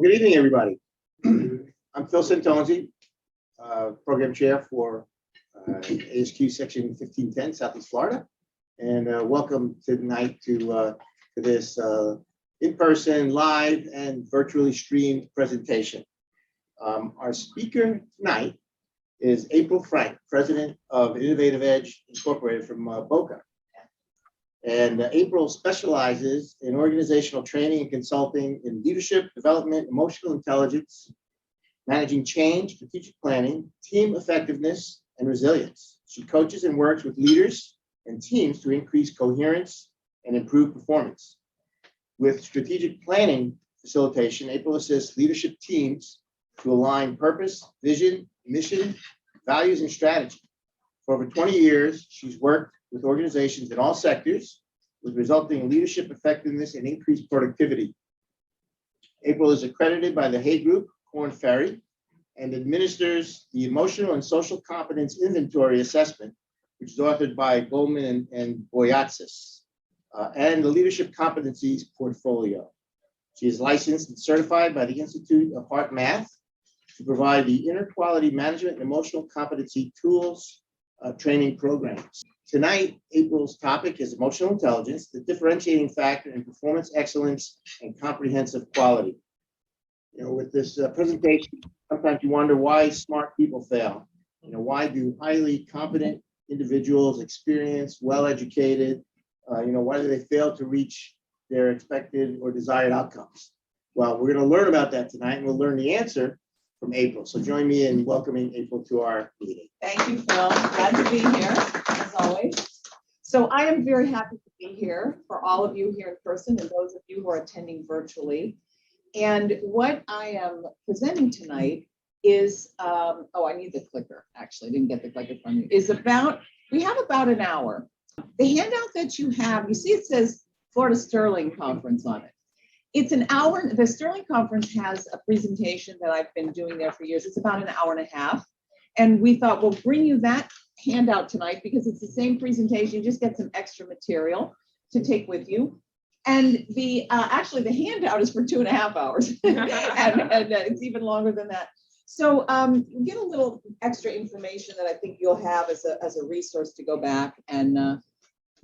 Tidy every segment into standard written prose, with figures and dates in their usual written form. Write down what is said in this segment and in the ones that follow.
Good evening, everybody. I'm Phil Santonzi, Program Chair for ASQ Section 1510, Southeast Florida. And welcome tonight to this in-person, live, and virtually streamed presentation. Our speaker tonight is April Frank, President of Innovative Edge Incorporated from Boca. And April specializes in organizational training and consulting in leadership, development, emotional intelligence, managing change, strategic planning, team effectiveness, and resilience. She coaches and works with leaders and teams to increase coherence and improve performance. With strategic planning facilitation, April assists leadership teams to align purpose, vision, mission, values, and strategy. For over 20 years, she's worked with organizations in all sectors with resulting leadership effectiveness and increased productivity. April is accredited by the Hay Group, Korn Ferry, and administers the Emotional and Social Competence Inventory Assessment, which is authored by Goldman and Boyatzis, and the Leadership Competencies Portfolio. She is licensed and certified by the Institute of Heart Math to provide the inner quality management and emotional competency tools training programs. Tonight, April's topic is emotional intelligence, the differentiating factor in performance excellence and comprehensive quality. You know, with this presentation, sometimes you wonder why smart people fail. You know, why do highly competent individuals, experienced, well-educated, why do they fail to reach their expected or desired outcomes? Well, we're going to learn about that tonight, and we'll learn the answer from April. So join me in welcoming April to our meeting. Thank you, Phil. Glad to be here, as always. So I am very happy to be here for all of you here in person and those of you who are attending virtually. And what I am presenting tonight is, I need the clicker, actually, didn't get the clicker from you, we have about an hour. The handout that you have, you see it says Florida Sterling Conference on it. It's an hour. The Sterling Conference has a presentation that I've been doing there for years. It's about an hour and a half. And we thought we'll bring you that handout tonight because it's the same presentation. You just get some extra material to take with you. And the actually the handout is for 2.5 hours. and it's even longer than that. So you get a little extra information that I think you'll have as a resource to go back and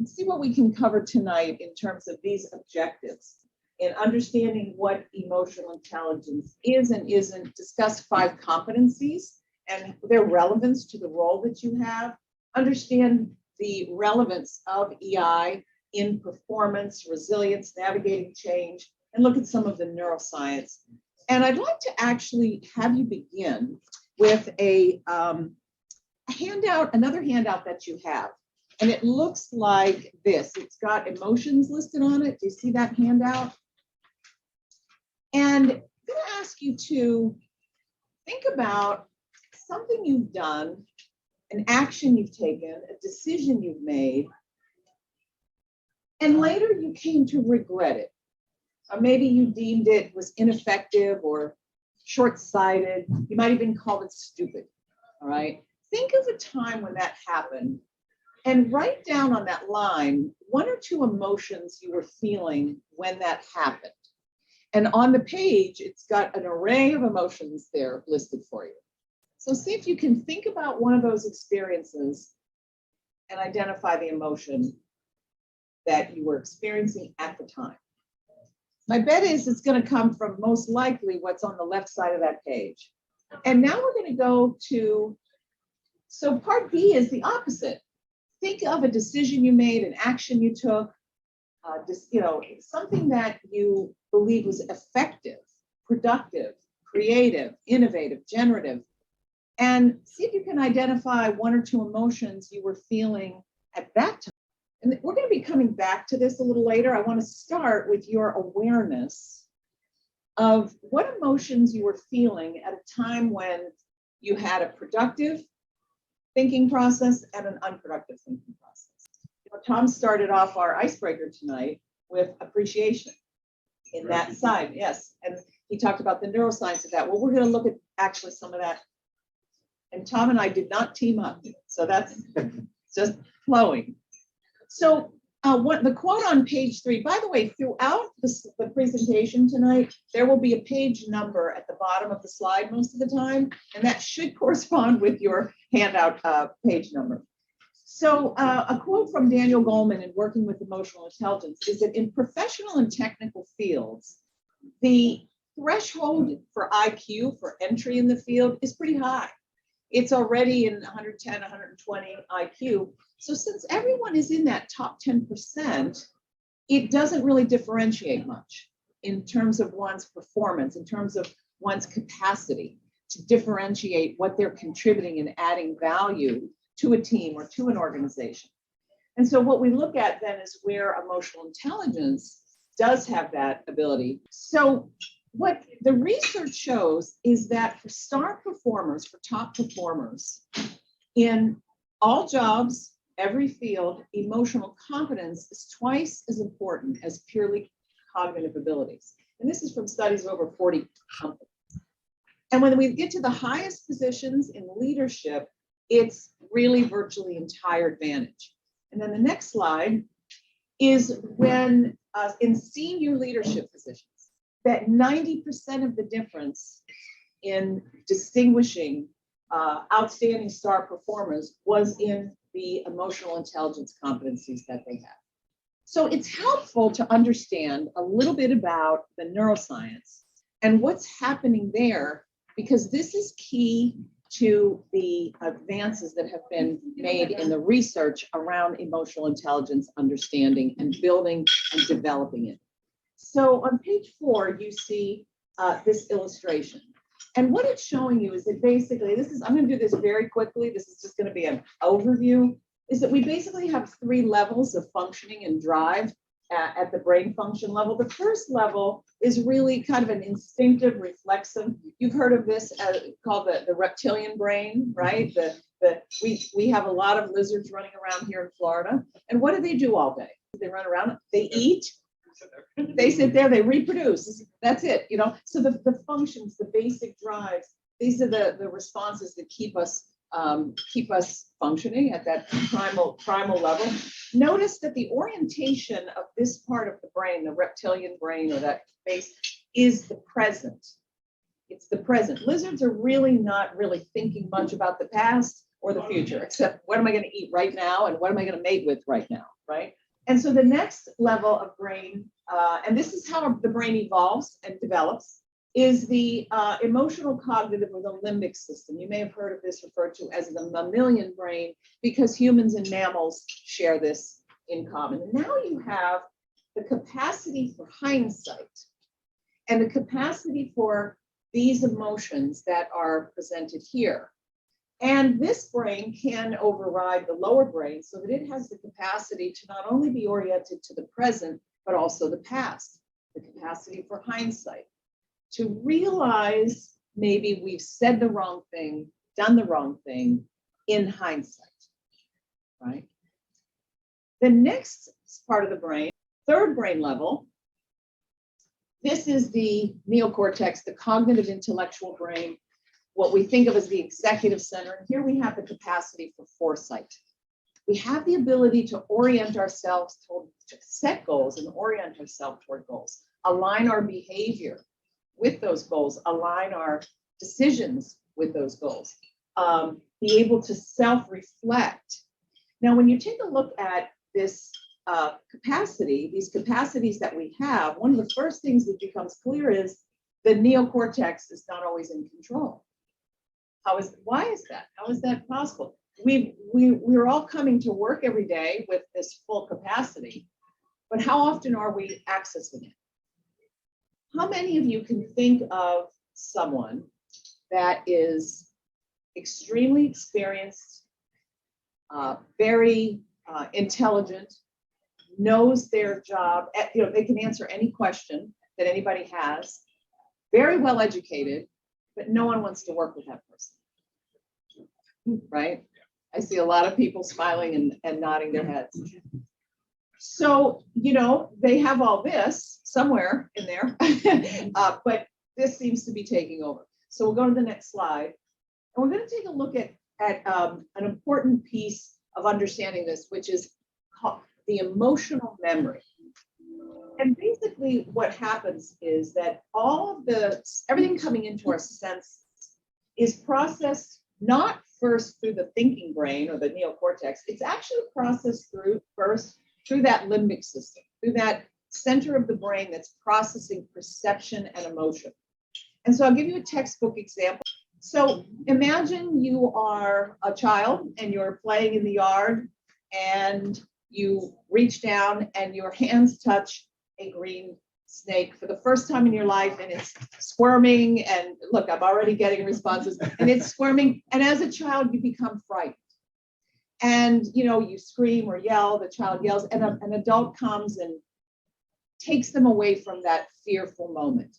see what we can cover tonight in terms of these objectives. In understanding what emotional intelligence is and isn't, discuss 5 competencies and their relevance to the role that you have, understand the relevance of EI in performance, resilience, navigating change, and look at some of the neuroscience. And I'd like to actually have you begin with a handout, another handout that you have. And it looks like this. It's got emotions listed on it. Do you see that handout? And I'm going to ask you to think about something you've done, an action you've taken, a decision you've made, and later you came to regret it. Or maybe you deemed it was ineffective or short-sighted. You might even call it stupid, all right? Think of a time when that happened and write down on that line 1 or 2 emotions you were feeling when that happened. And on the page, it's got an array of emotions there listed for you. So see if you can think about one of those experiences and identify the emotion that you were experiencing at the time. My bet is it's going to come from most likely what's on the left side of that page. And now we're going to go to, so part B is the opposite. Think of a decision you made, an action you took, something that you believe was effective, productive, creative, innovative, generative, and see if you can identify 1 or 2 emotions you were feeling at that time. And we're going to be coming back to this a little later. I want to start with your awareness of what emotions you were feeling at a time when you had a productive thinking process and an unproductive thinking process. Tom started off our icebreaker tonight with appreciation in that side, yes. And he talked about the neuroscience of that. Well, we're going to look at actually some of that. And Tom and I did not team up, so that's just flowing. So What the quote on page 3, by the way, throughout the presentation tonight, there will be a page number at the bottom of the slide most of the time, and that should correspond with your handout page number. So a quote from Daniel Goleman in Working with Emotional Intelligence is that in professional and technical fields, the threshold for IQ for entry in the field is pretty high. It's already in 110, 120 IQ. So since everyone is in that top 10%, it doesn't really differentiate much in terms of one's performance, in terms of one's capacity to differentiate what they're contributing and adding value to a team or to an organization. And so what we look at then is where emotional intelligence does have that ability. So what the research shows is that for star performers, for top performers, in all jobs, every field, emotional competence is twice as important as purely cognitive abilities. And this is from studies of over 40 companies. And when we get to the highest positions in leadership, it's really virtually entire advantage. And then the next slide is when in senior leadership positions, that 90% of the difference in distinguishing outstanding star performers was in the emotional intelligence competencies that they have. So it's helpful to understand a little bit about the neuroscience and what's happening there, because this is key to the advances that have been made in the research around emotional intelligence understanding and building and developing it. So on page 4, you see this illustration. And what it's showing you is that basically, I'm going to do this very quickly. This is just going to be an overview, is that we basically have 3 levels of functioning and drive at the brain function level. The first level is really kind of an instinctive, reflexive. You've heard of this called the reptilian brain, right? We have a lot of lizards running around here in Florida. And what do they do all day? They run around, they eat, they sit there, they reproduce. That's it, you know. So the functions, the basic drives, these are the responses that keep us functioning at that primal level. Notice that the orientation of this part of the brain, the reptilian brain or that base, is the present. It's the present. Lizards are really not really thinking much about the past or the future, except what am I going to eat right now and what am I going to mate with right now, right? And so the next level of brain, and this is how the brain evolves and develops, is the emotional cognitive or the limbic system. You may have heard of this referred to as the mammalian brain, because humans and mammals share this in common. And now you have the capacity for hindsight and the capacity for these emotions that are presented here. And this brain can override the lower brain so that it has the capacity to not only be oriented to the present, but also the past, the capacity for hindsight, to realize maybe we've said the wrong thing, done the wrong thing in hindsight, right? The next part of the brain, third brain level, this is the neocortex, the cognitive intellectual brain, what we think of as the executive center. And here we have the capacity for foresight. We have the ability to orient ourselves, to set goals and orient ourselves toward goals, align our behavior with those goals, align our decisions with those goals, be able to self-reflect. Now, when you take a look at this capacity, these capacities that we have, one of the first things that becomes clear is the neocortex is not always in control. Why is that? How is that possible? We're all coming to work every day with this full capacity, but how often are we accessing it? How many of you can think of someone that is extremely experienced, very intelligent, knows their job, they can answer any question that anybody has, very well educated, but no one wants to work with that person, right? I see a lot of people smiling and nodding their heads. So, they have all this somewhere in there, but this seems to be taking over. So we'll go to the next slide. And we're going to take a look at an important piece of understanding this, which is the emotional memory. And basically what happens is that everything coming into our senses is processed not first through the thinking brain or the neocortex. It's actually processed first through that limbic system, through that center of the brain that's processing perception and emotion. And so I'll give you a textbook example. So imagine you are a child and you're playing in the yard and you reach down and your hands touch a green snake for the first time in your life, and it's squirming, and look, I'm already getting responses, and it's squirming, and as a child you become frightened, and you scream or yell, the child yells, and an adult comes and takes them away from that fearful moment,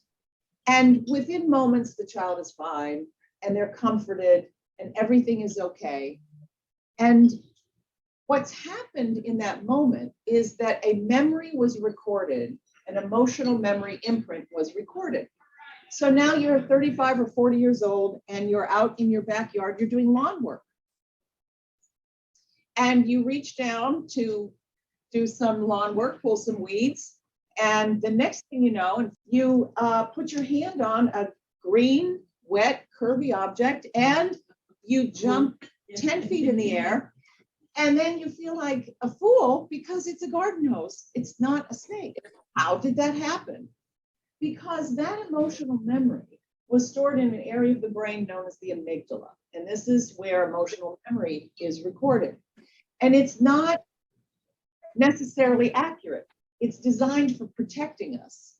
and within moments the child is fine and they're comforted and everything is okay. And what's happened in that moment is that a memory was recorded, an emotional memory imprint was recorded. So now you're 35 or 40 years old and you're out in your backyard, you're doing lawn work. And you reach down to do some lawn work, pull some weeds. And the next thing you know, you put your hand on a green, wet, curvy object and you jump 10 feet in the air. And then you feel like a fool because it's a garden hose. It's not a snake. How did that happen? Because that emotional memory was stored in an area of the brain known as the amygdala. And this is where emotional memory is recorded. And it's not necessarily accurate. It's designed for protecting us.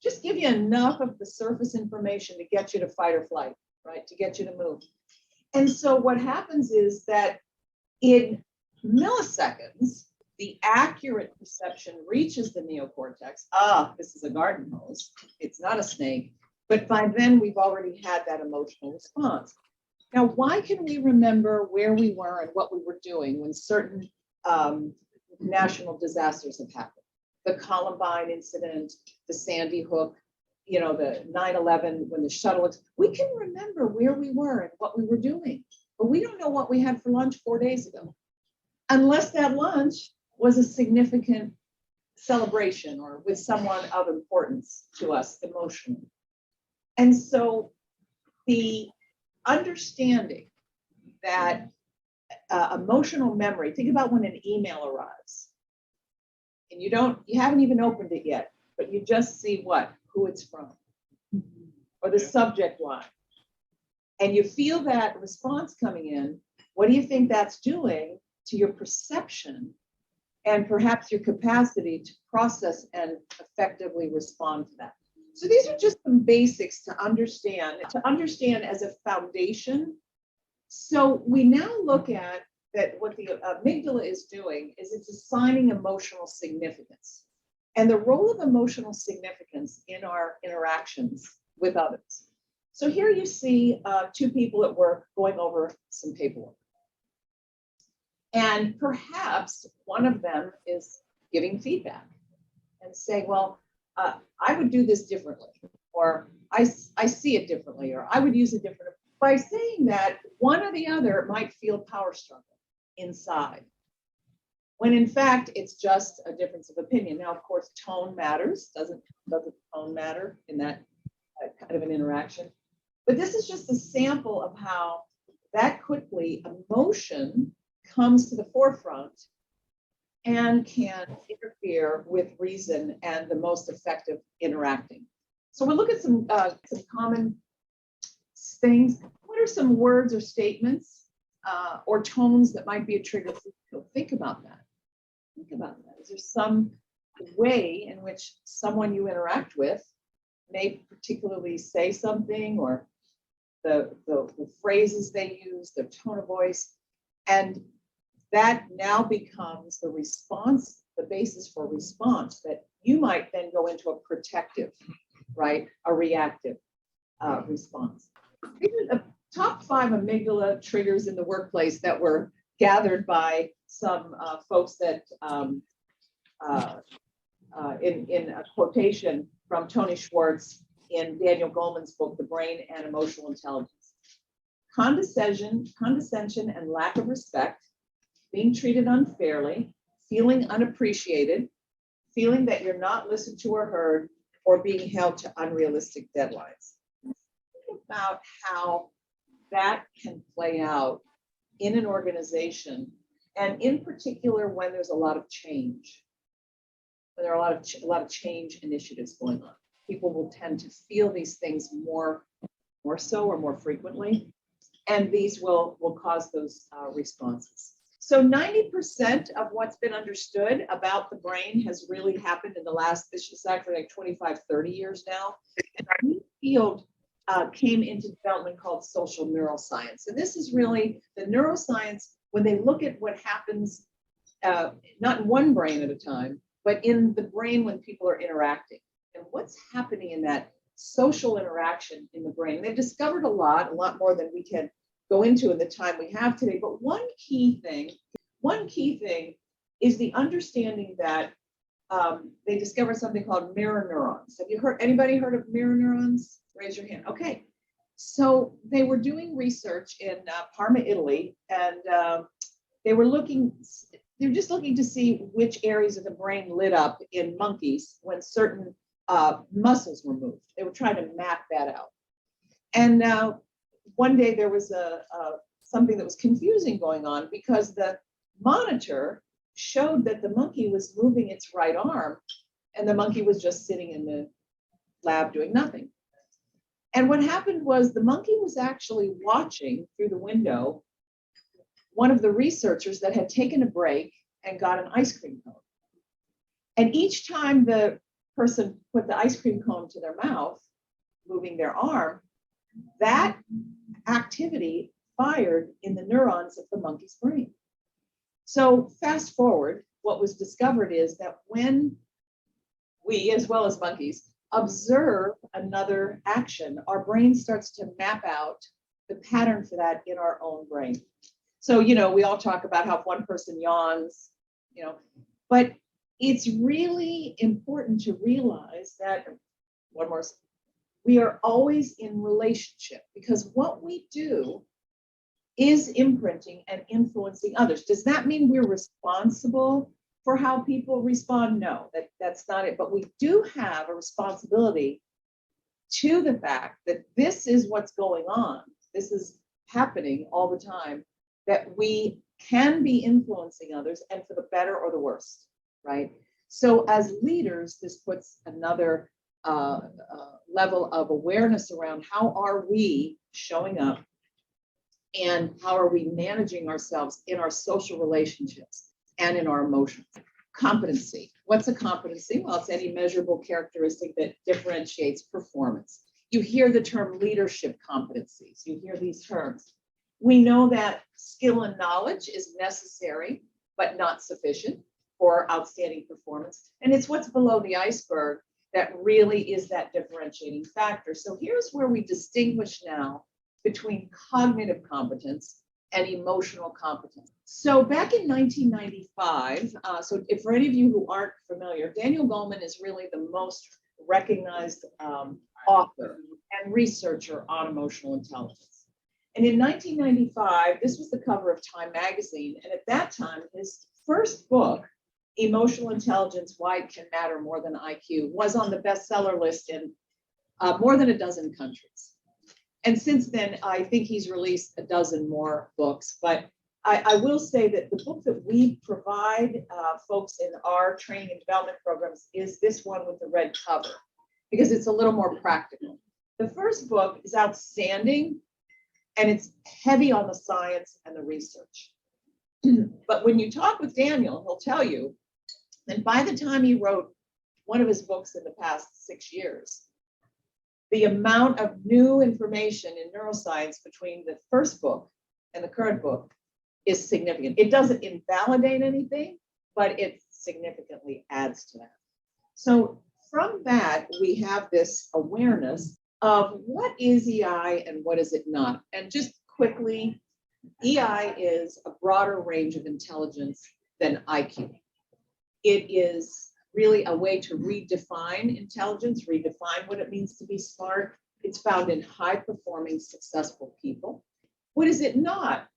Just give you enough of the surface information to get you to fight or flight, right? To get you to move. And so what happens is that in milliseconds, the accurate perception reaches the neocortex. This is a garden hose. It's not a snake. But by then, we've already had that emotional response. Now, why can we remember where we were and what we were doing when certain national disasters have happened? The Columbine incident, the Sandy Hook, the 9/11 when the shuttle, we can remember where we were and what we were doing, but we don't know what we had for lunch 4 days ago, unless that lunch was a significant celebration or with someone of importance to us emotionally. And so the understanding that emotional memory, think about when an email arrives and you haven't even opened it yet, but you just see who it's from, or the subject line, and you feel that response coming in. What do you think that's doing to your perception and perhaps your capacity to process and effectively respond to that? So these are just some basics to understand as a foundation. So we now look at that what the amygdala is doing is it's assigning emotional significance and the role of emotional significance in our interactions with others. So here you see two people at work going over some paperwork. And perhaps one of them is giving feedback and saying, well, I would do this differently, or I see it differently, or I would use it differently. By saying that, one or the other might feel power struggle inside, when in fact it's just a difference of opinion. Now, of course, tone matters. Doesn't tone matter in that kind of an interaction? But this is just a sample of how that quickly emotion comes to the forefront and can interfere with reason and the most effective interacting. So we'll look at some common things. What are some words or statements or tones that might be a trigger for you? Think about that. Think about that. Is there some way in which someone you interact with may particularly say something, or the phrases they use, their tone of voice, and that now becomes the response, the basis for response that you might then go into a protective, right? A reactive response. These are the top 5 amygdala triggers in the workplace that were gathered by some folks that in a quotation from Tony Schwartz in Daniel Goleman's book, The Brain and Emotional Intelligence. Condescension and lack of respect, being treated unfairly, feeling unappreciated, feeling that you're not listened to or heard, or being held to unrealistic deadlines. Think about how that can play out in an organization, and in particular when there's a lot of change, when there are a lot of change initiatives going on. People will tend to feel these things more so or more frequently, and these will cause those responses. So 90% of what's been understood about the brain has really happened in the last, this is actually like 25, 30 years now. And our new field came into development called social neuroscience. And this is really the neuroscience when they look at what happens, not in one brain at a time, but in the brain when people are interacting. And what's happening in that social interaction in the brain. They've discovered a lot more than we can go into in the time we have today. But one key thing is the understanding that they discovered something called mirror neurons. Anybody heard of mirror neurons? Raise your hand. Okay. So they were doing research in Parma, Italy, and they were just looking to see which areas of the brain lit up in monkeys when certain muscles were moved. They were trying to map that out. And one day there was something that was confusing going on because the monitor showed that the monkey was moving its right arm and the monkey was just sitting in the lab doing nothing. And what happened was the monkey was actually watching through the window one of the researchers that had taken a break and got an ice cream cone. And each time the person put the ice cream cone to their mouth, moving their arm, that activity fired in the neurons of the monkey's brain. So fast forward, what was discovered is that when we, as well as monkeys, observe another action, our brain starts to map out the pattern for that in our own brain. So, we all talk about how if one person yawns, but it's really important to realize that, we are always in relationship because what we do is imprinting and influencing others. Does that mean we're responsible for how people respond? No, that's not it. But we do have a responsibility to the fact that this is what's going on. This is happening all the time, that we can be influencing others, and for the better or the worst, right? So as leaders, this puts another level of awareness around how are we showing up and how are we managing ourselves in our social relationships and in our emotions. Competency. What's a competency? Well, it's any measurable characteristic that differentiates performance. You hear the term leadership competencies. You hear these terms. We know that skill and knowledge is necessary, but not sufficient for outstanding performance. And it's what's below the iceberg that really is that differentiating factor. So here's where we distinguish now between cognitive competence and emotional competence. So back in 1995, so if for any of you who aren't familiar, Daniel Goleman is really the most recognized author and researcher on emotional intelligence. And in 1995, this was the cover of Time magazine. And at that time, his first book, Emotional Intelligence, Why It Can Matter More Than IQ, was on the bestseller list in more than a dozen countries. And since then, I think he's released a dozen more books. But I will say that the book that we provide folks in our training and development programs is this one with the red cover, because it's a little more practical. The first book is outstanding, and it's heavy on the science and the research. But when you talk with Daniel, he'll tell you that by the time he wrote one of his books in the past 6 years, the amount of new information in neuroscience between the first book and the current book is significant. It doesn't invalidate anything, but it significantly adds to that. So from that, we have this awareness of what is EI and what is it not. And just quickly, EI is a broader range of intelligence than IQ. It is really a way to redefine intelligence, redefine what it means to be smart. It's found in high-performing, successful people. What is it not?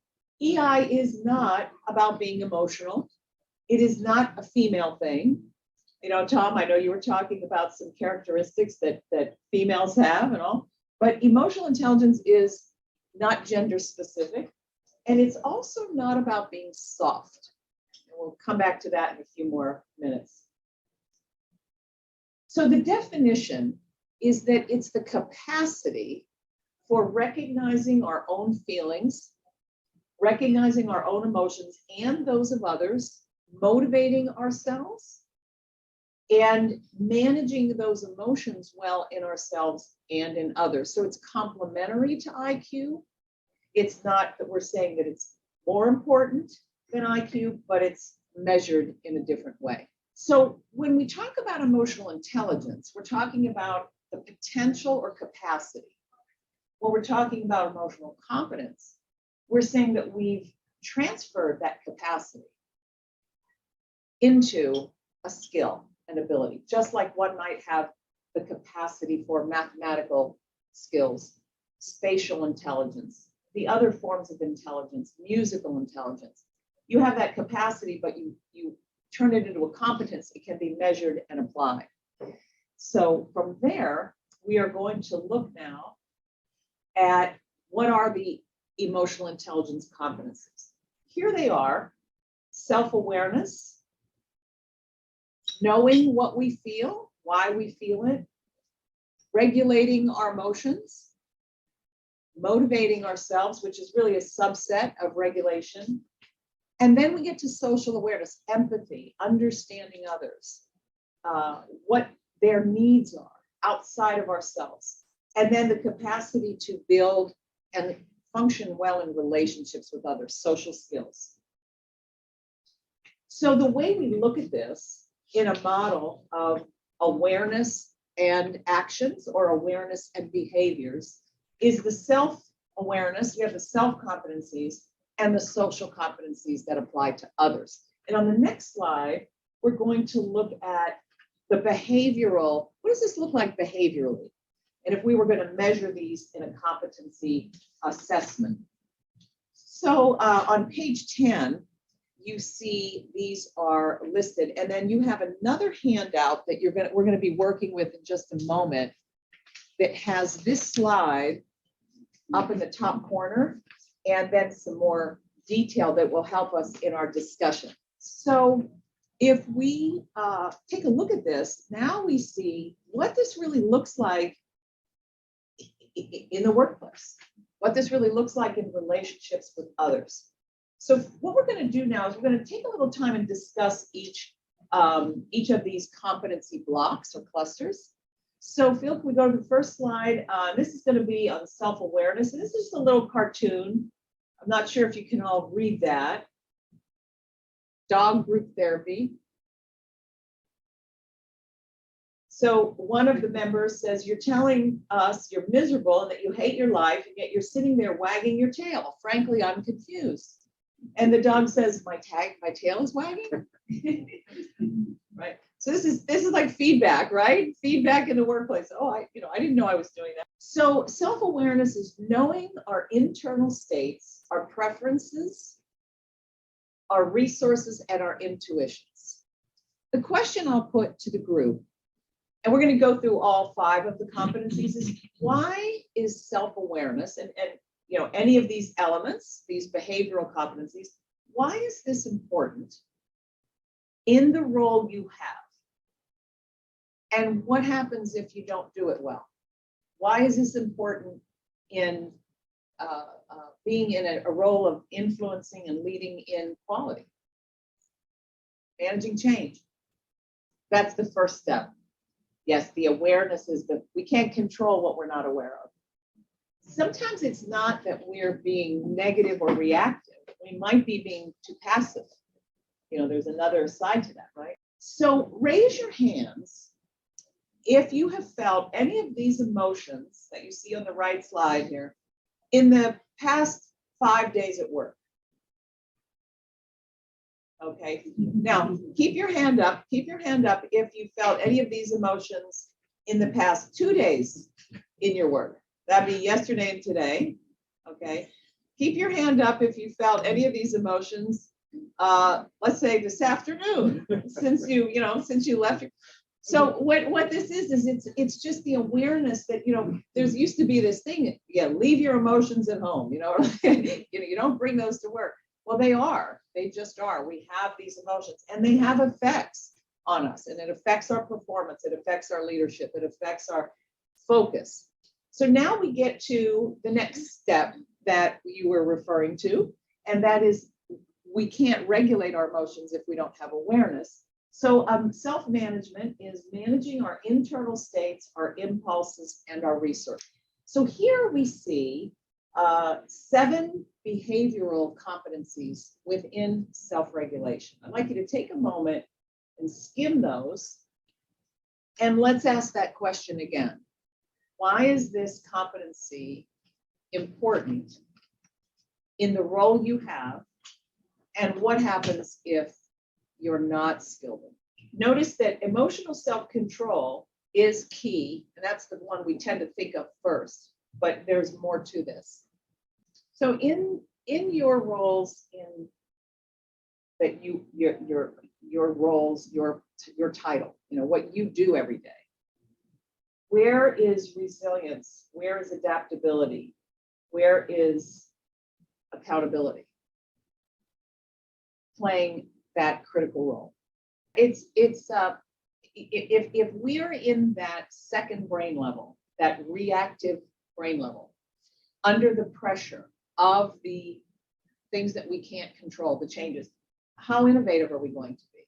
EI is not about being emotional. It is not a female thing. You know, Tom, I know you were talking about some characteristics that females have and all, but emotional intelligence is not gender specific. And it's also not about being soft. And we'll come back to that in a few more minutes. So the definition is that it's the capacity for recognizing our own feelings, recognizing our own emotions and those of others, motivating ourselves, and managing those emotions well in ourselves and in others. So it's complementary to IQ. It's not that we're saying that it's more important than IQ, but it's measured in a different way. So when we talk about emotional intelligence, we're talking about the potential or capacity. When we're talking about emotional competence, we're saying that we've transferred that capacity into a skill and ability, just like one might have the capacity for mathematical skills, spatial intelligence, the other forms of intelligence, musical intelligence. You have that capacity, but you turn it into a competence. It can be measured and applied. So from there, we are going to look now at what are the emotional intelligence competencies. Here they are: self-awareness, knowing what we feel, why we feel it, regulating our emotions, motivating ourselves, which is really a subset of regulation. And then we get to social awareness, empathy, understanding others, what their needs are outside of ourselves. And then the capacity to build and function well in relationships with others, social skills. So the way we look at this in a model of awareness and actions, or awareness and behaviors, is the self-awareness. We have the self-competencies and the social competencies that apply to others. And on the next slide, we're going to look at the behavioral. What does this look like behaviorally? And if we were going to measure these in a competency assessment. So on page 10, you see these are listed, and then you have another handout that we're going to be working with in just a moment that has this slide up in the top corner, and then some more detail that will help us in our discussion. So if we take a look at this, now we see what this really looks like in the workplace, what this really looks like in relationships with others. So what we're going to do now is we're going to take a little time and discuss each of these competency blocks or clusters. So Phil, can we go to the first slide? This is going to be on self-awareness. And this is just a little cartoon. I'm not sure if you can all read that. Dog group therapy. So one of the members says, you're telling us you're miserable and that you hate your life, and yet you're sitting there wagging your tail. Frankly, I'm confused. And the dog says, my tail is wagging. Right. So this is like feedback, right? Feedback in the workplace. Oh, I didn't know I was doing that. So self-awareness is knowing our internal states, our preferences, our resources, and our intuitions. The question I'll put to the group, and we're going to go through all 5 of the competencies, is why is self-awareness and any of these elements, these behavioral competencies, why is this important in the role you have? And what happens if you don't do it well? Why is this important in being in a role of influencing and leading in quality? Managing change. That's the first step. Yes, the awareness is we can't control what we're not aware of. Sometimes it's not that we're being negative or reactive. We might be being too passive. There's another side to that, right? So raise your hands if you have felt any of these emotions that you see on the right slide here in the past 5 days at work. Okay, now keep your hand up. Keep your hand up if you felt any of these emotions in the past 2 days in your work. That'd be yesterday and today. Okay, keep your hand up if you felt any of these emotions let's say this afternoon, since you left. So what this is it's just the awareness that, there's used to be this thing, leave your emotions at home, you don't bring those to work. Well, they just are. We have these emotions and they have effects on us, and it affects our performance. It affects our leadership. It affects our focus. So now we get to the next step that you were referring to, and that is we can't regulate our emotions if we don't have awareness. So self-management is managing our internal states, our impulses, and our research. So here we see 7 behavioral competencies within self-regulation. I'd like you to take a moment and skim those, and let's ask that question again. Why is this competency important in the role you have, and what happens if you're not skilled in it? Notice that emotional self-control is key, and that's the one we tend to think of first, but there's more to this. So in your roles, in that your roles, your title, what you do every day, where is resilience? Where is adaptability? Where is accountability playing that critical role? If we're in that second brain level, that reactive brain level, under the pressure of the things that we can't control, the changes, how innovative are we going to be?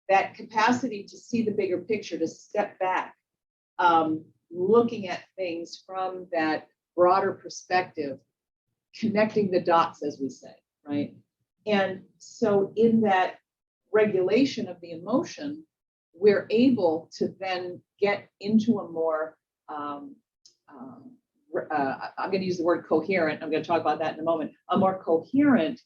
That capacity to see the bigger picture, to step back, looking at things from that broader perspective, connecting the dots, as we say, right? And so in that regulation of the emotion, we're able to then get into a more, I'm going to use the word coherent, I'm going to talk about that in a moment, a more coherent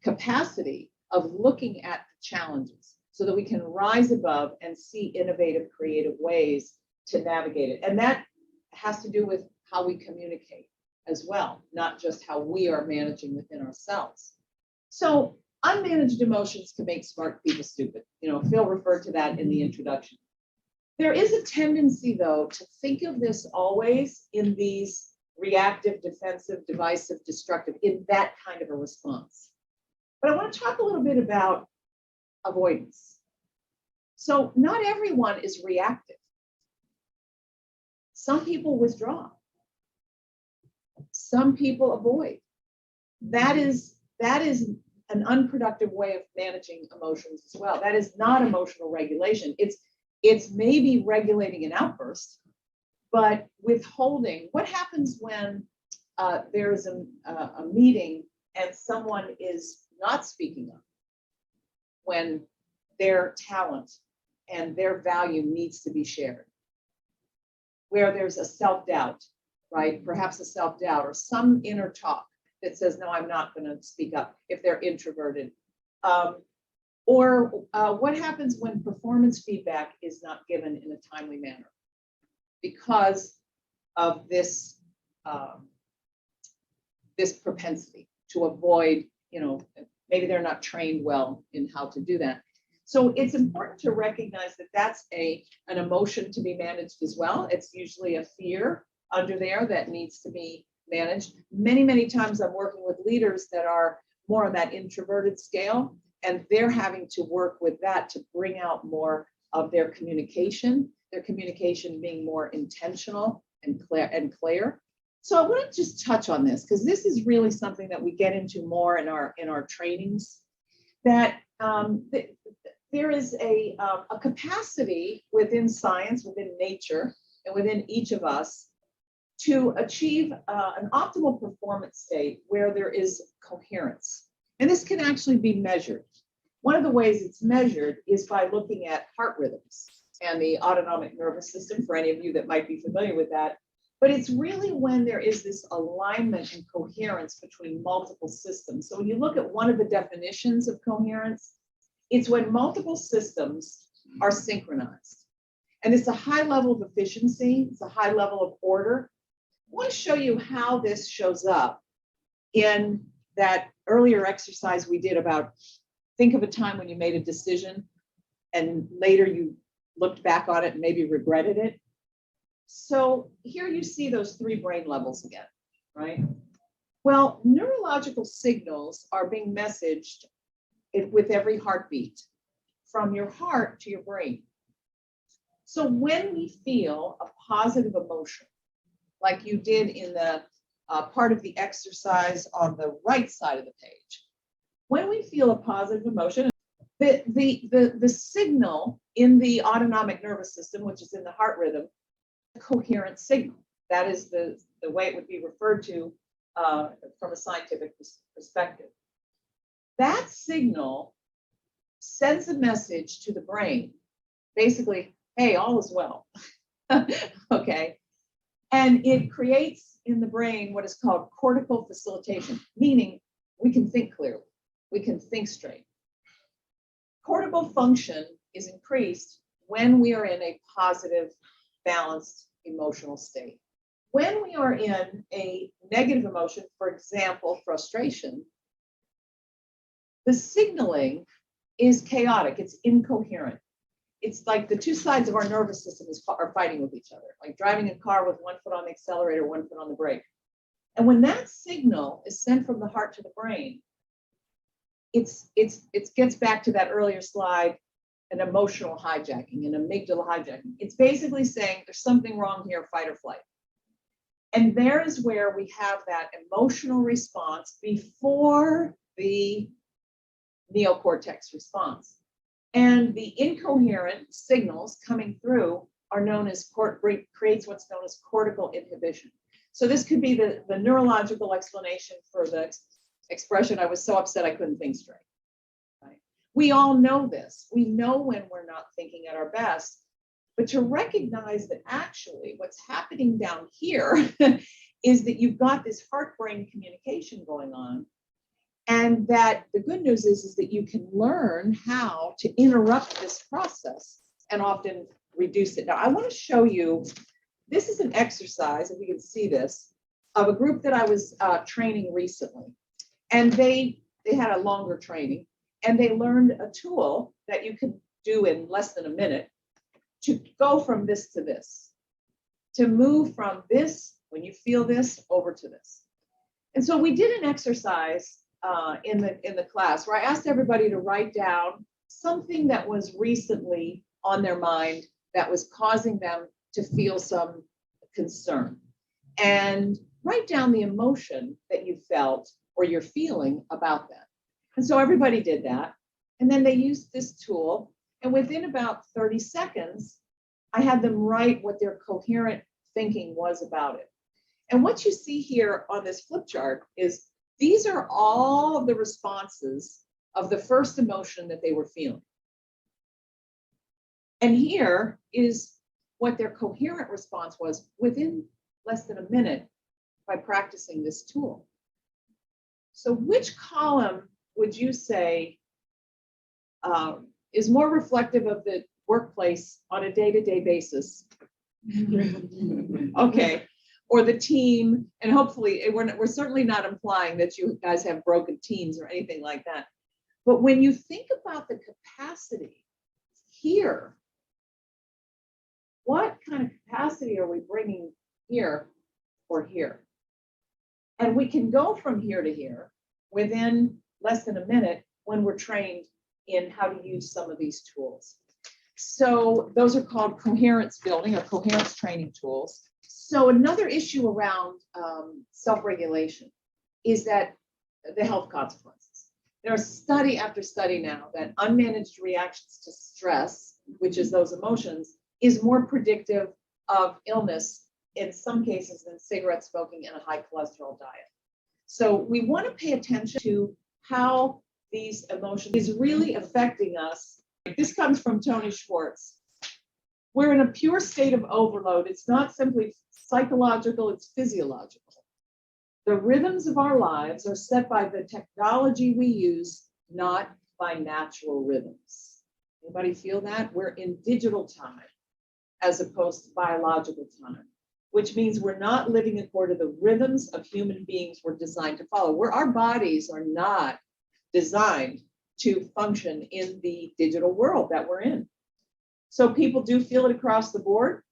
capacity of looking at the challenges so that we can rise above and see innovative, creative ways to navigate it. And that has to do with how we communicate as well, not just how we are managing within ourselves. So unmanaged emotions can make smart people stupid. Phil referred to that in the introduction. There is a tendency, though, to think of this always in these reactive, defensive, divisive, destructive, in that kind of a response. But I want to talk a little bit about avoidance. So not everyone is reactive. Some people withdraw. Some people avoid. That is an unproductive way of managing emotions as well. That is not emotional regulation. It's maybe regulating an outburst, but withholding. What happens when there's a meeting and someone is not speaking up, when their talent and their value needs to be shared, where there's a self-doubt, right? Perhaps a self-doubt or some inner talk that says, no, I'm not going to speak up, if they're introverted. Or what happens when performance feedback is not given in a timely manner because of this this propensity to avoid, maybe they're not trained well in how to do that. So it's important to recognize that that's an emotion to be managed as well. It's usually a fear under there that needs to be managed. Many, many times I'm working with leaders that are more on that introverted scale, and they're having to work with that to bring out more of their communication being more intentional and clear. So I want to just touch on this because this is really something that we get into more in our trainings, that there is a capacity within science, within nature, and within each of us to achieve an optimal performance state where there is coherence. And this can actually be measured. One of the ways it's measured is by looking at heart rhythms and the autonomic nervous system, for any of you that might be familiar with that. But it's really when there is this alignment and coherence between multiple systems. So when you look at one of the definitions of coherence, it's when multiple systems are synchronized. And it's a high level of efficiency, it's a high level of order. I want to show you how this shows up in that earlier exercise we did about think of a time when you made a decision and later you looked back on it and maybe regretted it. So here you see those 3 brain levels again, right? Well, neurological signals are being messaged with every heartbeat from your heart to your brain. So when we feel a positive emotion, like you did in the part of the exercise on the right side of the page, when we feel a positive emotion, the signal in the autonomic nervous system, which is in the heart rhythm, a coherent signal. That is the way it would be referred to from a scientific perspective. That signal sends a message to the brain, basically, hey, all is well. Okay. And it creates in the brain what is called cortical facilitation, meaning we can think clearly, we can think straight. Cortical function is increased when we are in a positive, balanced emotional state. When we are in a negative emotion, for example, frustration, the signaling is chaotic, it's incoherent. It's like the 2 sides of our nervous system are fighting with each other, like driving a car with 1 foot on the accelerator, 1 foot on the brake. And when that signal is sent from the heart to the brain, it gets back to that earlier slide, an emotional hijacking, an amygdala hijacking. It's basically saying there's something wrong here, fight or flight. And there is where we have that emotional response before the neocortex response. And the incoherent signals coming through are known as creates what's known as cortical inhibition. So this could be the neurological explanation for the expression, I was so upset I couldn't think straight. Right? We all know this. We know when we're not thinking at our best. But to recognize that actually what's happening down here is that you've got this heart-brain communication going on. And that the good news is that you can learn how to interrupt this process and often reduce it. Now, I want to show you, this is an exercise, if you can see this, of a group that I was training recently. And they had a longer training, and they learned a tool that you can do in less than a minute to go from this to this, to move from this, when you feel this, over to this. And so we did an exercise in the class where I asked everybody to write down something that was recently on their mind that was causing them to feel some concern, and write down the emotion that you felt or you're feeling about that. And so everybody did that. And then they used this tool, and within about 30 seconds, I had them write what their coherent thinking was about it. And what you see here on this flip chart is these are all of the responses of the first emotion that they were feeling. And here is what their coherent response was within less than a minute by practicing this tool. So which column would you say is more reflective of the workplace on a day-to-day basis? Okay. Or the team, and hopefully we're certainly not implying that you guys have broken teams or anything like that. But when you think about the capacity here, what kind of capacity are we bringing here or here? And we can go from here to here within less than a minute when we're trained in how to use some of these tools. So those are called coherence building or coherence training tools. So another issue around self-regulation is that the health consequences. There's study after study now that unmanaged reactions to stress, which is those emotions, is more predictive of illness in some cases than cigarette smoking and a high cholesterol diet. So we want to pay attention to how these emotions is really affecting us. This comes from Tony Schwartz. We're in a pure state of overload. It's not simply psychological, it's physiological. The rhythms of our lives are set by the technology we use, not by natural rhythms. Anybody feel that? We're in digital time as opposed to biological time. which means we're not living according to the rhythms of human beings we're designed to follow. Our bodies are not designed to function in the digital world that we're in. So people do feel it across the board,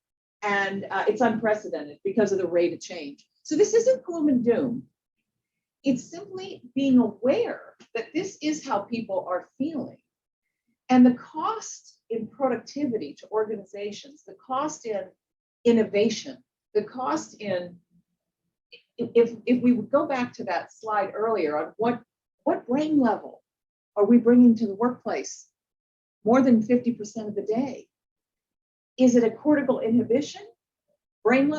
and it's unprecedented because of the rate of change. So this isn't gloom and doom. It's simply being aware that this is how people are feeling. And the cost in productivity to organizations, the cost in innovation, the cost in, if we would go back to that slide earlier on what brain level are we bringing to the workplace more than 50% of the day? Is it a cortical inhibition, brain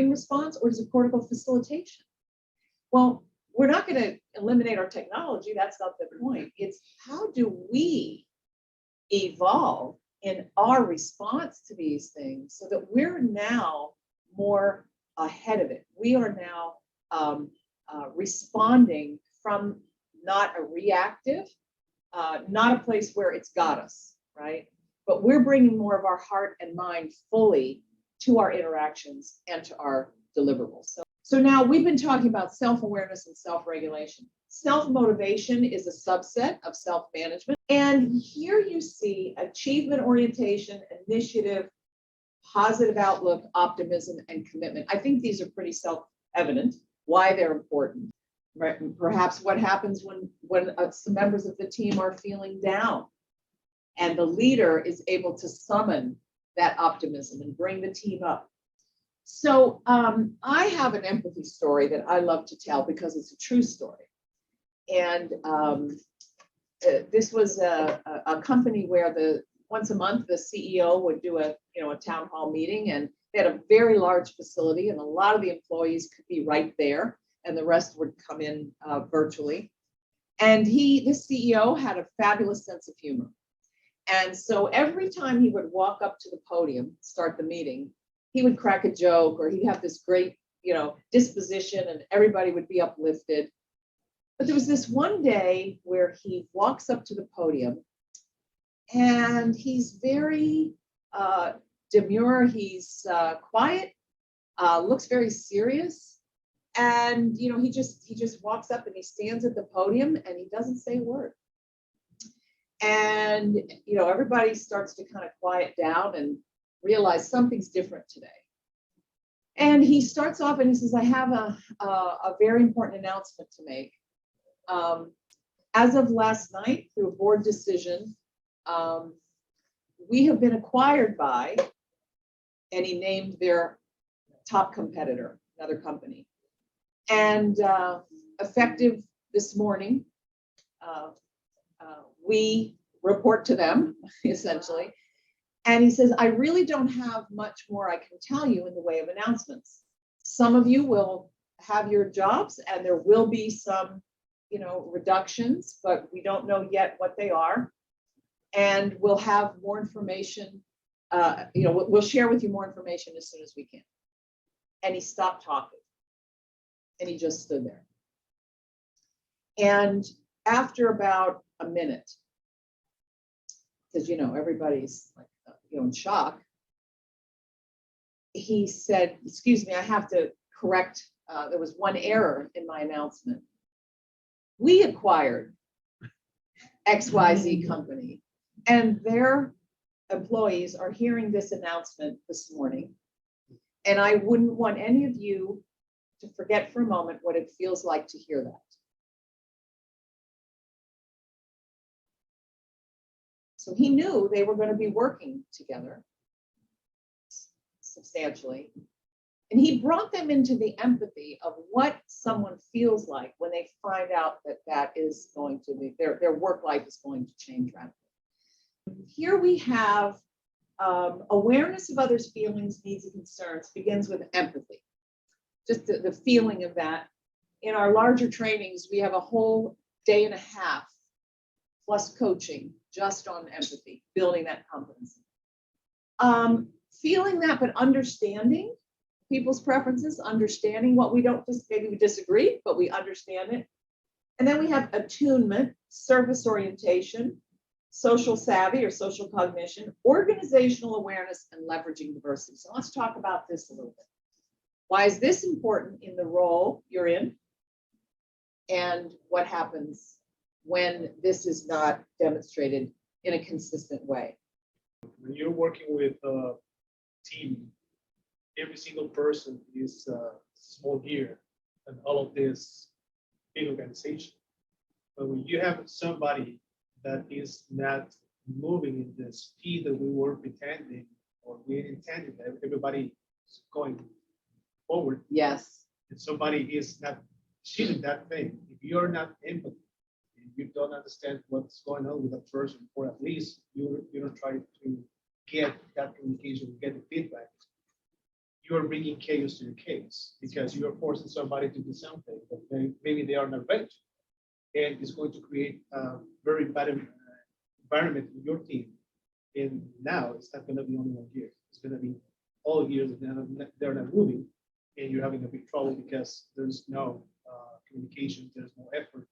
response, or is it cortical facilitation? Well, we're not going to eliminate our technology. That's not the point. It's how do we evolve in our response to these things so that we're now more ahead of it. We are now responding from not a reactive, not a place where it's got us, right? But we're bringing more of our heart and mind fully to our interactions and to our deliverables. So now we've been talking about self-awareness and self-regulation. Self-motivation is a subset of self-management. And here you see achievement orientation, initiative, positive outlook, optimism, and commitment. I think these are pretty self-evident why they're important. Right? Perhaps what happens when some members of the team are feeling down and the leader is able to summon that optimism and bring the team up. So I have an empathy story that I love to tell because it's a true story. And this was a company where once a month the CEO would do a town hall meeting, and they had a very large facility, and a lot of the employees could be right there, and the rest would come in virtually. And this CEO had a fabulous sense of humor. And so every time he would walk up to the podium, start the meeting, he would crack a joke, or he'd have this great, disposition, and everybody would be uplifted. But there was this one day where he walks up to the podium and he's very demure, he's quiet, looks very serious. And he just walks up and he stands at the podium and he doesn't say a word. And everybody starts to kind of quiet down and realize something's different today. And he starts off and he says, I have a very important announcement to make. As of last night, through a board decision, we have been acquired by, and he named their top competitor, another company. And effective this morning, we report to them, essentially. And he says, I really don't have much more I can tell you in the way of announcements. Some of you will have your jobs, and there will be some reductions, but we don't know yet what they are. And we'll have more information, we'll share with you more information as soon as we can. And he stopped talking and he just stood there. And after about a minute, because everybody's like, in shock, he said, excuse me, I have to correct, there was one error in my announcement. We acquired XYZ company, and their employees are hearing this announcement this morning. And I wouldn't want any of you to forget for a moment what it feels like to hear that. So he knew they were going to be working together substantially. And he brought them into the empathy of what someone feels like when they find out that is going to be, their work life is going to change radically. Here we have awareness of others' feelings, needs, and concerns begins with empathy. Just the feeling of that. In our larger trainings, we have a whole day and a half plus coaching just on empathy, building that competency. Feeling that, but understanding people's preferences, understanding what we don't just, maybe we disagree, but we understand it. And then we have attunement, service orientation, social savvy or social cognition, organizational awareness, and leveraging diversity. So let's talk about this a little bit. Why is this important in the role you're in? And what happens when this is not demonstrated in a consistent way? When you're working with a team, every single person is a small gear and all of this big organization. But when you have somebody that is not moving in the speed that we were pretending or we intended that everybody is going forward, Yes. and somebody is not achieving that thing, if you're not empathy, if you don't understand what's going on with that person, or at least you don't try to get that communication, get the feedback, you are bringing chaos to your case because you are forcing somebody to do something that maybe they are not ready to. And it's going to create a very bad environment in your team. And now it's not going to be only 1 year. It's going to be all years that they're not moving, and you're having a big trouble because there's no communication, there's no effort,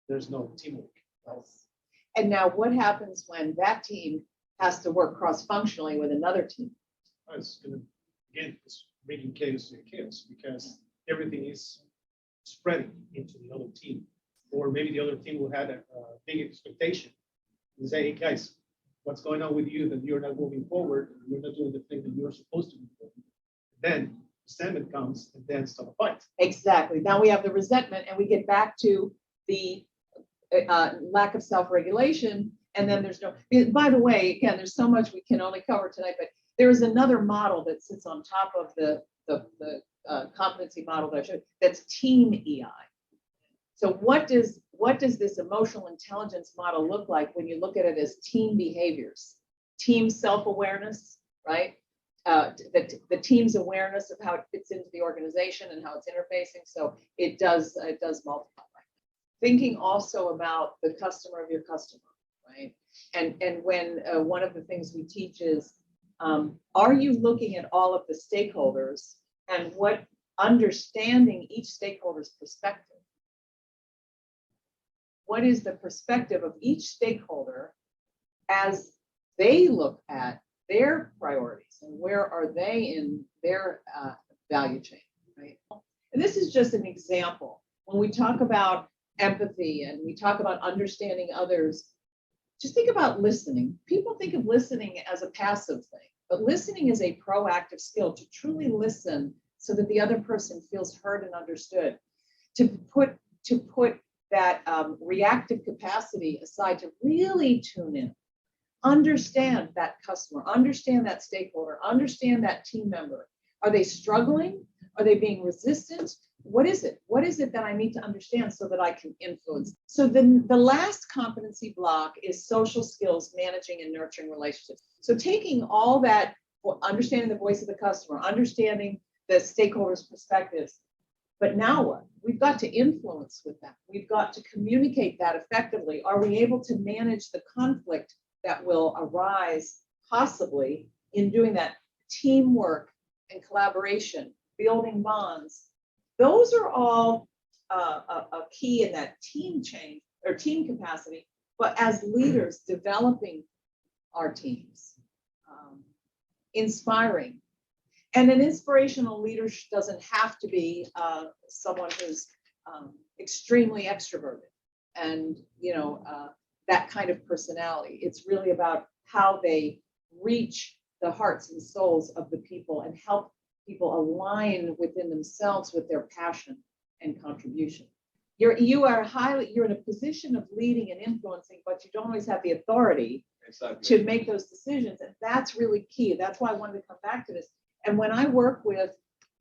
there's no teamwork. And now what happens when that team has to work cross-functionally with another team? It's going to, again, it's bringing chaos to chaos because everything is spreading into the other team. Or maybe the other team will have a big expectation and say, hey guys, what's going on with you that you're not moving forward, and you're not doing the thing that you're supposed to be doing. Then resentment comes and then start a fight. Exactly. Now we have the resentment and we get back to the lack of self-regulation. And then there's no, by the way, again, there's so much we can only cover tonight, but there is another model that sits on top of the competency model that I showed, that's team EI. So what does this emotional intelligence model look like when you look at it as team behaviors, team self-awareness, right? The team's awareness of how it fits into the organization and how it's interfacing. So it does multiply. Thinking also about the customer of your customer, right? And when one of the things we teach is, are you looking at all of the stakeholders and what understanding each stakeholder's perspective? What is the perspective of each stakeholder as they look at their priorities and where are they in their value chain, right? And this is just an example. When we talk about empathy and we talk about understanding others, just think about listening. People think of listening as a passive thing, but listening is a proactive skill to truly listen so that the other person feels heard and understood. To put that reactive capacity aside to really tune in, understand that customer, understand that stakeholder, understand that team member. Are they struggling? Are they being resistant? What is it? What is it that I need to understand so that I can influence? So the last competency block is social skills, managing and nurturing relationships. So taking all that, understanding the voice of the customer, understanding the stakeholders' perspectives, but now what? We've got to influence with that. We've got to communicate that effectively. Are we able to manage the conflict that will arise possibly in doing that? Teamwork and collaboration, building bonds. Those are all a key in that team change or team capacity, but as leaders developing our teams, inspiring. And an inspirational leader doesn't have to be someone who's extremely extroverted and, that kind of personality. It's really about how they reach the hearts and souls of the people and help people align within themselves with their passion and contribution. You're in a position of leading and influencing, but you don't always have the authority to make those decisions. And that's really key. That's why I wanted to come back to this. And when I work with,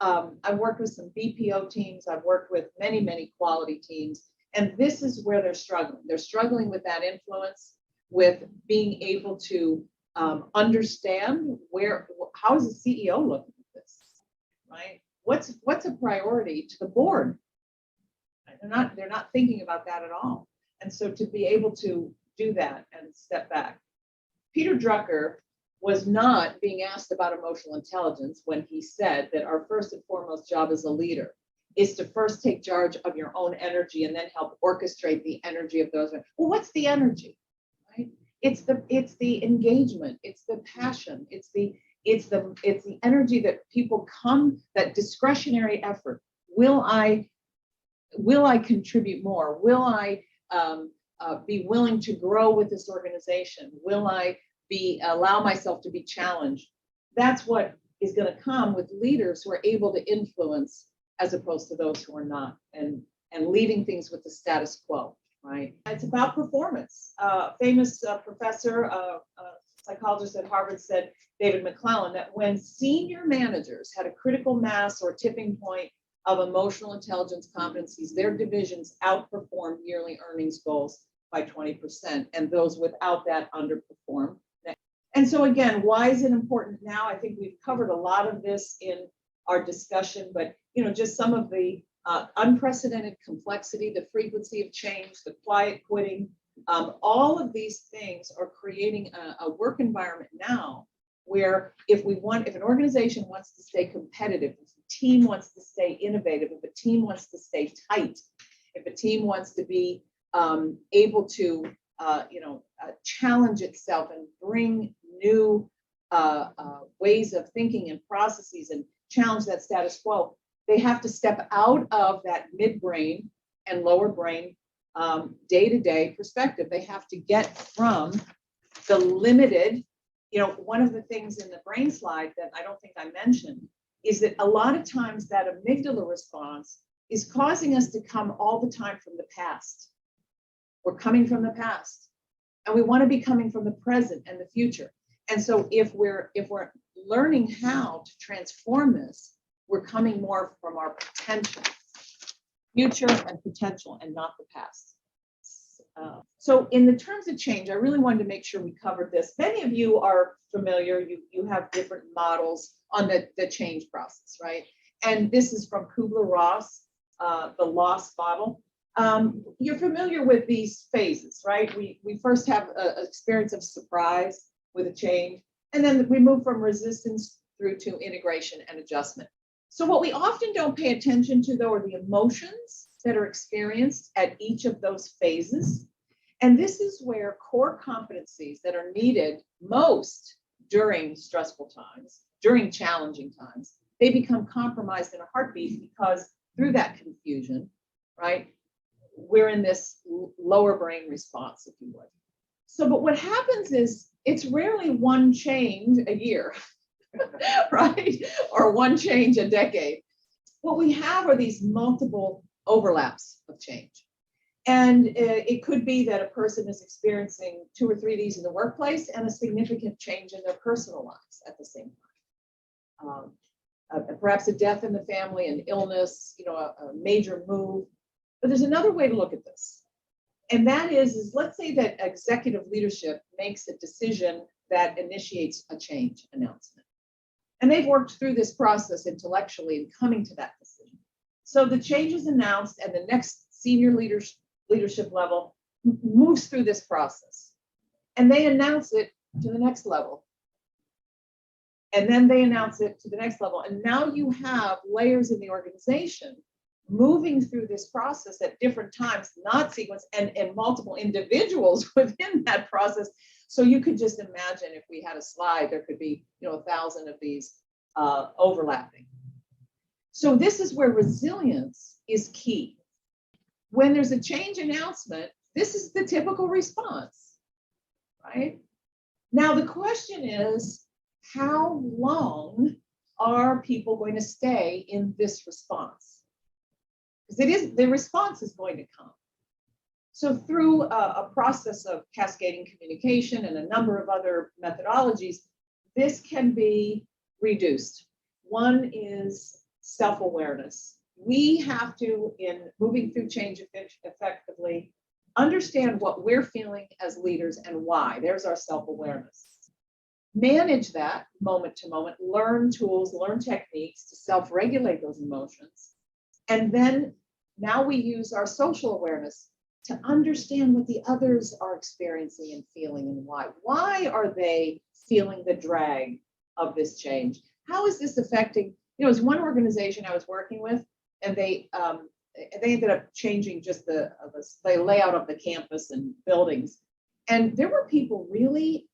I've worked with some BPO teams, I've worked with many, many quality teams, and this is where they're struggling. They're struggling with that influence, with being able to understand how is the CEO looking at this, right? What's a priority to the board? They're not thinking about that at all. And so to be able to do that and step back. Peter Drucker was not being asked about emotional intelligence when he said that our first and foremost job as a leader is to first take charge of your own energy and then help orchestrate the energy of those. Well, what's the energy, right? It's the engagement, it's the passion, it's the It's the energy that people come, that discretionary effort. Will I contribute more? Will I be willing to grow with this organization? Will I allow myself to be challenged? That's what is going to come with leaders who are able to influence as opposed to those who are not, and leaving things with the status quo, right? It's about performance. Famous professor, psychologist at Harvard said, David McClellan, that when senior managers had a critical mass or tipping point of emotional intelligence competencies, their divisions outperformed yearly earnings goals by 20%, and those without that underperformed. And so again, why is it important now? I think we've covered a lot of this in our discussion, but just some of the unprecedented complexity, the frequency of change, the quiet quitting, all of these things are creating a work environment now where if an organization wants to stay competitive, if a team wants to stay innovative, if a team wants to stay tight, if a team wants to be able to challenge itself and bring new ways of thinking and processes and challenge that status quo, they have to step out of that midbrain and lower brain day-to-day perspective. They have to get from the limited, one of the things in the brain slide that I don't think I mentioned is that a lot of times that amygdala response is causing us to come all the time from the past. We're coming from the past, and we want to be coming from the present and the future. And so if we're learning how to transform this, we're coming more from our potential, future and potential, and not the past. So in the terms of change, I really wanted to make sure we covered this. Many of you are familiar, you have different models on the change process, right? And this is from Kubler-Ross, the loss model. You're familiar with these phases, right? We first have an experience of surprise with a change, and then we move from resistance through to integration and adjustment. So what we often don't pay attention to, though, are the emotions that are experienced at each of those phases. And this is where core competencies that are needed most during stressful times, during challenging times, they become compromised in a heartbeat because through that confusion, right, we're in this lower brain response, if you would. So, but what happens is it's rarely one change a year, right? Or one change a decade. What we have are these multiple overlaps of change. And it could be that a person is experiencing 2 or 3 of these in the workplace and a significant change in their personal lives at the same time. Perhaps a death in the family, an illness, a major move. But there's another way to look at this. And that is let's say that executive leadership makes a decision that initiates a change announcement. And they've worked through this process intellectually in coming to that decision. So the change is announced and the next senior leadership level moves through this process. And they announce it to the next level. And then they announce it to the next level. And now you have layers in the organization moving through this process at different times, not sequence, and multiple individuals within that process. So you could just imagine if we had a slide, there could be 1,000 of these overlapping. So this is where resilience is key. When there's a change announcement, this is the typical response, right? Now the question is, how long are people going to stay in this response? Because the response is going to come. So through a process of cascading communication and a number of other methodologies, this can be reduced. One is self-awareness. We have to, in moving through change effectively, understand what we're feeling as leaders and why. There's our self-awareness. Manage that moment to moment, learn tools, learn techniques to self-regulate those emotions. And then now we use our social awareness to understand what the others are experiencing and feeling and why. Why are they feeling the drag of this change? How is this affecting, it was one organization I was working with, and they ended up changing just the layout of the campus and buildings. And there were people really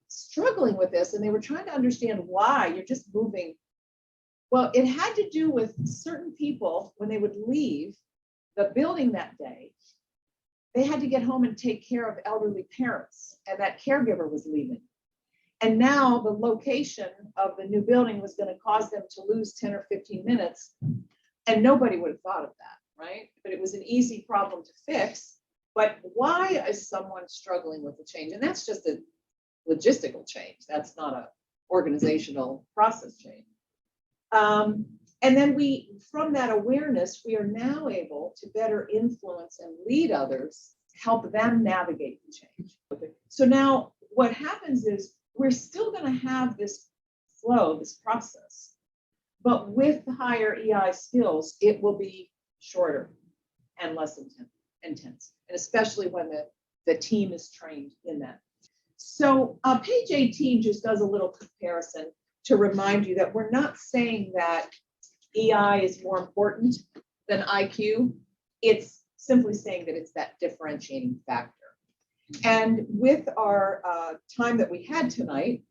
struggling with this and they were trying to understand why you're just moving. Well, it had to do with certain people, when they would leave the building that day, they had to get home and take care of elderly parents, and that caregiver was leaving. And now the location of the new building was going to cause them to lose 10 or 15 minutes. And nobody would have thought of that, right? But it was an easy problem to fix. But why is someone struggling with the change? And that's just a logistical change. That's not an organizational process change. And then from that awareness, we are now able to better influence and lead others, help them navigate the change. So now what happens is we're still going to have this flow, this process, but with higher EI skills, it will be shorter and less intense, and especially when the team is trained in that. So page 18 just does a little comparison to remind you that we're not saying that EI is more important than IQ. It's simply saying that it's that differentiating factor. And with our time that we had tonight,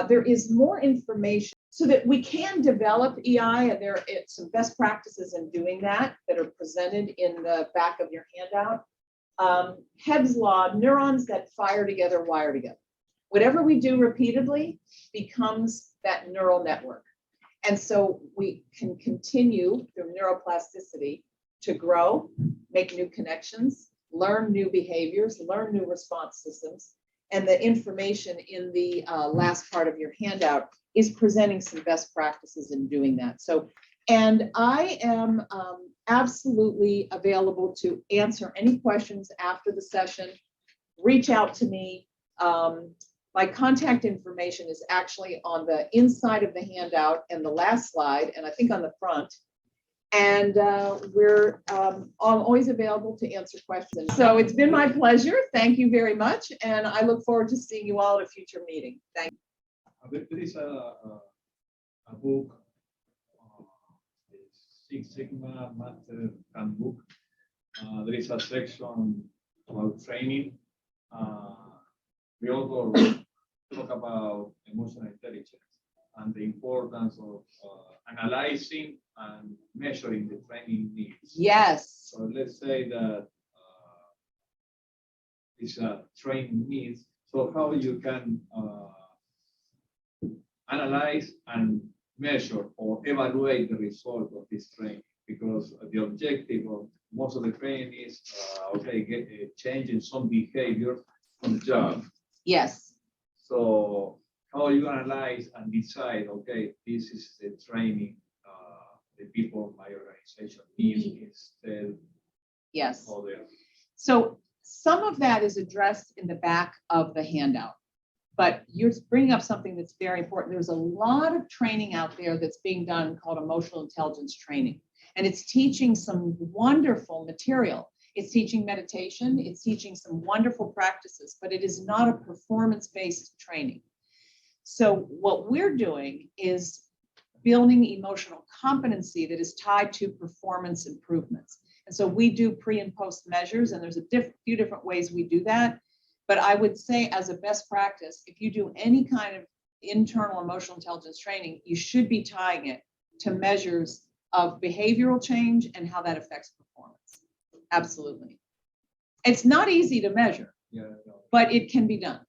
there is more information so that we can develop EI, and there are some best practices in doing that are presented in the back of your handout. Hebb's law, neurons that fire together, wire together. Whatever we do repeatedly becomes that neural network. And so we can continue through neuroplasticity to grow, make new connections, learn new behaviors, learn new response systems. And the information in the last part of your handout is presenting some best practices in doing that. So, and I am absolutely available to answer any questions after the session. Reach out to me. My contact information is actually on the inside of the handout and the last slide, and I think on the front. And I'm always available to answer questions. So it's been my pleasure. Thank you very much. And I look forward to seeing you all at a future meeting. Thank you. There is a book, Six Sigma Master Handbook. There is a section about training. We also talk about emotional intelligence and the importance of analyzing and measuring the training needs. Yes. So let's say that it's a training needs. So how you can analyze and measure or evaluate the result of this training, because the objective of most of the training is changing some behavior on the job. Yes. So how you analyze and decide, okay, this is the training the people in my organization need instead Yes. of the. So some of that is addressed in the back of the handout, but you're bringing up something that's very important. There's a lot of training out there that's being done called emotional intelligence training, and it's teaching some wonderful material. It's teaching meditation, it's teaching some wonderful practices, but it is not a performance-based training. So what we're doing is building emotional competency that is tied to performance improvements. And so we do pre and post measures, and there's a few different ways we do that. But I would say as a best practice, if you do any kind of internal emotional intelligence training, you should be tying it to measures of behavioral change and how that affects performance. Absolutely. It's not easy to measure, but it can be done.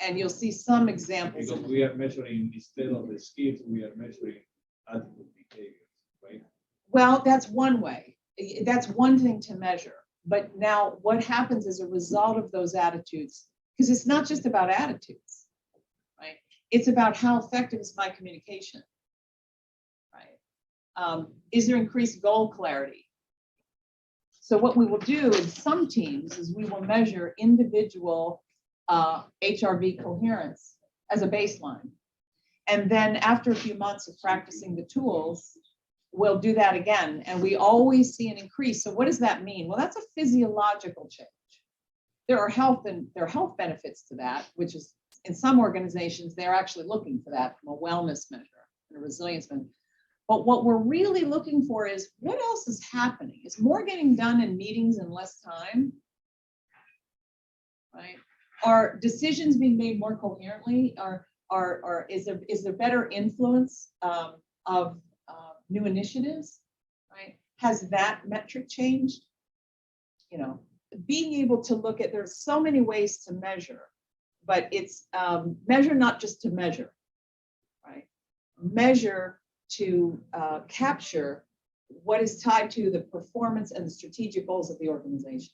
And you'll see some examples. Because we are measuring, instead of the skills, we are measuring attitude behaviors, right? Well, that's one way. That's one thing to measure. But now what happens as a result of those attitudes, because it's not just about attitudes, right? It's about how effective is my communication, right? Is there increased goal clarity? So what we will do in some teams is we will measure individual HRV coherence as a baseline. And then after a few months of practicing the tools, we'll do that again. And we always see an increase. So what does that mean? Well, that's a physiological change. There are health benefits to that, which is in some organizations, they're actually looking for that from a wellness measure and a resilience measure. But what we're really looking for is what else is happening? Is more getting done in meetings in less time? Right? Are decisions being made more coherently? Is there better influence of new initiatives? Right? Has that metric changed? You know, being able to look at, there's so many ways to measure, but it's measure not just to measure, right? Measure to capture what is tied to the performance and the strategic goals of the organization.